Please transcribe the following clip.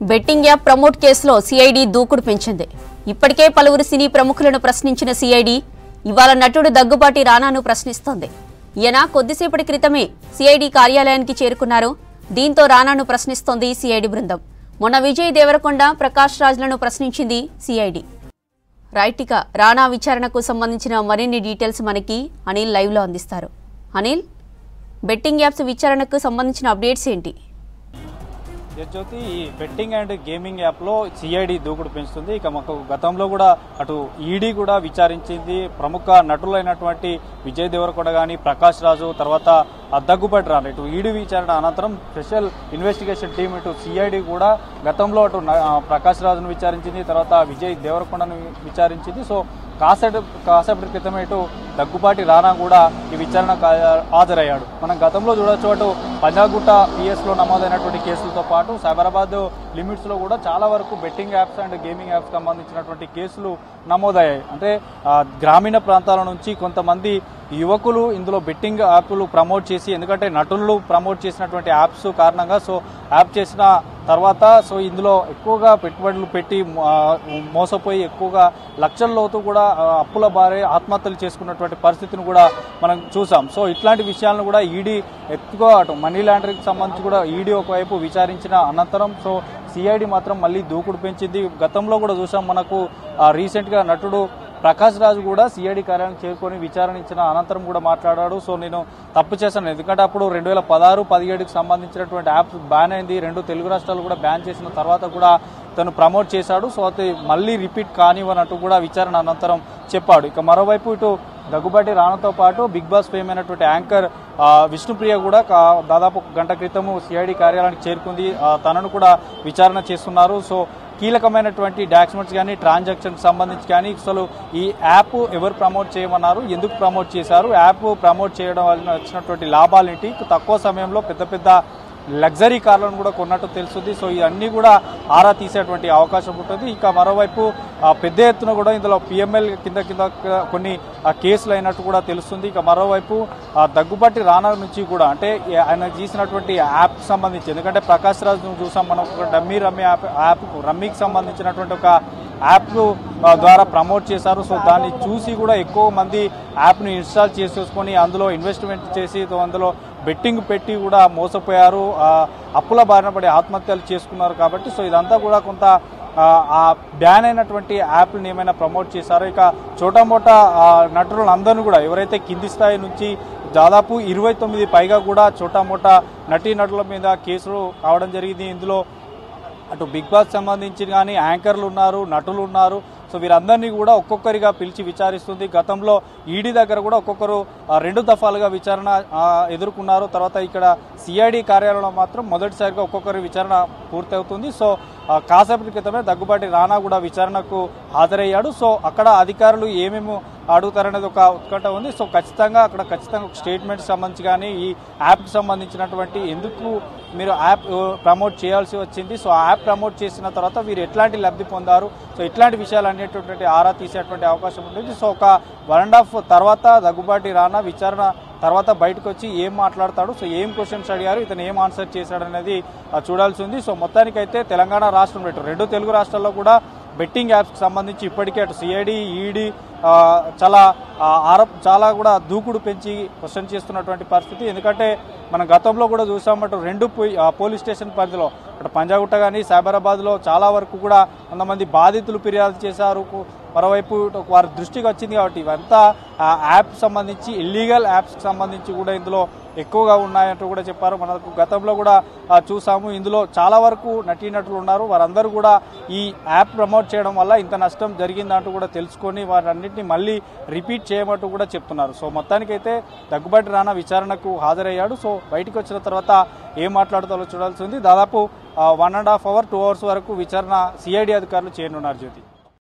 Betting app promote కేసులో CID దూకుడు పెంచింది. ఇప్పటికే పలువురు సినీ ప్రముఖులను ప్రశ్నించిన సిఐడి ఇవాళ నటుడు దగ్గుబాటి రానాను ప్రశ్నిస్తోంది. ఈయన కొద్దిసేపటి క్రితమే సిఐడి కార్యాలయానికి చేరుకున్నారు. దీంతో రానాను ప్రశ్నిస్తోంది సిఐడి బృందం. మొన్న విజయ్ దేవరకొండ, ప్రకాష్ రాజ్లను ప్రశ్నించింది సిఐడి. రైట్గా రానా విచారణకు సంబంధించిన మరిన్ని డీటెయిల్స్ మనకి అనిల్ లైవ్లో అందిస్తారు. అనిల్, బెట్టింగ్ యాప్స్ విచారణకు సంబంధించిన అప్డేట్స్ ఏంటి? జ్యోతి, ఈ బెట్టింగ్ అండ్ గేమింగ్ యాప్లో సిఐడి దూకుడు పెంచుతుంది. ఇక మాకు గతంలో కూడా అటు ఈడీ కూడా విచారించింది. ప్రముఖ నటులైనటువంటి విజయ్ దేవరకొండ కానీ, ప్రకాష్ రాజు, తర్వాత దగ్గుబాటి రానా, ఇటు ఈడీ విచారణ అనంతరం స్పెషల్ ఇన్వెస్టిగేషన్ టీం ఇటు సిఐడి కూడా గతంలో అటు ప్రకాష్ రాజును విచారించింది, తర్వాత విజయ్ దేవరకొండను విచారించింది. సో కాసేపటి క్రితమే ఇటు దగ్గుబాటి రానా కూడా ఈ విచారణకు హాజరయ్యాడు. మనం గతంలో చూడొచ్చు, అటు పంజాగుట్ట పిఎస్లో నమోదైనటువంటి కేసులతో పాటు సైబరాబాద్ లిమిట్స్లో కూడా చాలా వరకు betting apps and gaming apps సంబంధించినటువంటి కేసులు నమోదయ్యాయి. అంటే గ్రామీణ ప్రాంతాల నుంచి కొంతమంది యువకులు ఇందులో బెట్టింగ్ యాప్లు ప్రమోట్ చేసి, ఎందుకంటే నటులు ప్రమోట్ చేసినటువంటి యాప్స్ కారణంగా యాప్ చేసిన తర్వాత ఇందులో ఎక్కువగా పెట్టుబడులు పెట్టి మోసపోయి ఎక్కువగా లక్షల లోతు కూడా అప్పుల బారే ఆత్మహత్యలు చేసుకున్నటువంటి పరిస్థితిని కూడా మనం చూసాం. ఇట్లాంటి విషయాలను కూడా ఈడీ ఎక్కువ అటు మనీ లాండరింగ్కి సంబంధించి కూడా ఈడీ ఒకవైపు విచారించిన అనంతరం సిఐడి మాత్రం మళ్ళీ దూకుడు పెంచింది. గతంలో కూడా చూసాం, మనకు రీసెంట్గా నటుడు ప్రకాష్ రాజు కూడా సిఐడి కార్యాలయం చేరుకొని విచారణ ఇచ్చిన అనంతరం కూడా మాట్లాడాడు. నేను తప్పు చేశాను, ఎందుకంటే అప్పుడు 2016-17కి సంబంధించినటువంటి యాప్స్ బ్యాన్ అయింది. 2 తెలుగు రాష్ట్రాలు కూడా బ్యాన్ చేసిన తర్వాత కూడా తను ప్రమోట్ చేశాడు. అది మళ్ళీ రిపీట్ కానివ్వనట్టు కూడా విచారణ అనంతరం చెప్పాడు. ఇక మరోవైపు ఇటు దగ్గుబాటి రానాతో పాటు బిగ్ బాస్ ఫేమ్ అయినటువంటి యాంకర్ విష్ణుప్రియ కూడా దాదాపు గంట క్రితము సిఐడి కార్యాలయానికి చేరుకుంది. తనను కూడా విచారణ చేస్తున్నారు. కీలకమైనటువంటి డాక్యుమెంట్స్ కానీ, ట్రాన్సాక్షన్కి సంబంధించి కానీ, ఈ యాప్ ఎవరు ప్రమోట్ చేయమన్నారు, ఎందుకు ప్రమోట్ చేశారు, యాప్ ప్రమోట్ చేయడం వల్ల వచ్చినటువంటి లాభాలేంటి, తక్కువ సమయంలో పెద్ద పెద్ద లగ్జరీ కార్లను కూడా కొన్నట్టు తెలుస్తుంది. ఇవన్నీ కూడా ఆరా తీసేటువంటి అవకాశం ఉంటుంది. ఇక మరోవైపు పెద్ద ఎత్తున కూడా ఇందులో పిఎంఎల్ కింద కొన్ని కేసులు అయినట్టు కూడా తెలుస్తుంది. ఇక మరోవైపు దగ్గుబాటి రానా నుంచి కూడా, అంటే ఆయన చేసినటువంటి యాప్ సంబంధించి, ఎందుకంటే ప్రకాష్ రాజు చూసాం మనం, ఒక రమ్మీ యాప్ రమ్మీకి సంబంధించినటువంటి ఒక యాప్ ద్వారా ప్రమోట్ చేశారు. దాన్ని చూసి కూడా ఎక్కువ మంది యాప్ను ఇన్స్టాల్ చేసుకొని అందులో ఇన్వెస్ట్మెంట్ చేసి అందులో బెట్టింగ్ పెట్టి కూడా మోసపోయారు, అప్పుల బారిన పడి ఆత్మహత్యలు చేసుకున్నారు. కాబట్టి ఇదంతా కూడా కొంత ఆ బ్యాన్ అయినటువంటి యాప్ని ఏమైనా ప్రమోట్ చేశారో. ఇక చోటామోటా నటులందరినీ కూడా, ఎవరైతే కింది స్థాయి నుంచి దాదాపు 29 పైగా కూడా చోటామోటా నటీనటుల మీద కేసులు కావడం జరిగింది. ఇందులో అటు బిగ్ బాస్ సంబంధించి కానీ యాంకర్లు ఉన్నారు, నటులు ఉన్నారు. వీరందరినీ కూడా ఒక్కొక్కరిగా పిలిచి విచారిస్తుంది. గతంలో ఈడీ దగ్గర కూడా ఒక్కొక్కరు 2 దఫాలుగా విచారణ ఎదుర్కొన్నారు. తర్వాత ఇక్కడ సిఐడి కార్యాలయంలో మాత్రం మొదటిసారిగా ఒక్కొక్కరి విచారణ పూర్తవుతుంది. కాసేపటి క్రితమే దగ్గుబాటి రానా కూడా విచారణకు హాజరయ్యాడు. అక్కడ అధికారులు ఏమేమి అడుగుతారనేది ఒక ఉత్కంఠ ఉంది. ఖచ్చితంగా ఒక స్టేట్మెంట్ సంబంధించి కానీ, ఈ యాప్కి సంబంధించినటువంటి ఎందుకు మీరు యాప్ ప్రమోట్ చేయాల్సి వచ్చింది, ఆ యాప్ ప్రమోట్ చేసిన తర్వాత వీరు ఎట్లాంటి లబ్ధి పొందారు, ఇట్లాంటి విషయాలు అనేటటువంటి ఆరా తీసేటువంటి అవకాశం ఉంటుంది. ఒక 1.5 తర్వాత దగ్గుబాటి రానా విచారణ తర్వాత బయటకు వచ్చి ఏం మాట్లాడతాడు, ఏం క్వశ్చన్స్ అడిగారు, ఇతను ఏం ఆన్సర్ చేశాడు అనేది చూడాల్సి ఉంది. మొత్తానికైతే తెలంగాణ రాష్ట్రంలో 2 తెలుగు రాష్ట్రాల్లో కూడా బెట్టింగ్ యాప్స్కి సంబంధించి ఇప్పటికే అటు సిఐడి, ఈడీ చాలా కూడా దూకుడు పెంచి క్వశ్చన్ చేస్తున్నటువంటి పరిస్థితి. ఎందుకంటే మనం గతంలో కూడా చూసామట 2 పోలీస్ స్టేషన్ పరిధిలో, అటు పంజాగుట్ట కానీ సైబరాబాద్లో చాలా వరకు కూడా కొంతమంది బాధితులు ఫిర్యాదు చేశారు. మరోవైపు వారి దృష్టికి వచ్చింది. కాబట్టి ఇవంతా యాప్ సంబంధించి, ఇల్లీగల్ యాప్స్కి సంబంధించి కూడా ఇందులో ఎక్కువగా ఉన్నాయంటూ కూడా చెప్పారు. మనకు గతంలో కూడా చూసాము, ఇందులో చాలా వరకు నటీనటులు ఉన్నారు. వారందరూ కూడా ఈ యాప్ ప్రమోట్ చేయడం వల్ల ఇంత నష్టం జరిగిందంటూ కూడా తెలుసుకొని వారన్నింటినీ మళ్ళీ రిపీట్ చేయమంటూ కూడా చెప్తున్నారు. మొత్తానికైతే దగ్గుబాటి రానా విచారణకు హాజరయ్యాడు. బయటికి వచ్చిన తర్వాత ఏం మాట్లాడుతారో చూడాల్సి ఉంది. దాదాపు 1.5 hour 2 hours వరకు విచారణ సిఐడి అధికారులు చేయనున్నారు. జ్యోతి.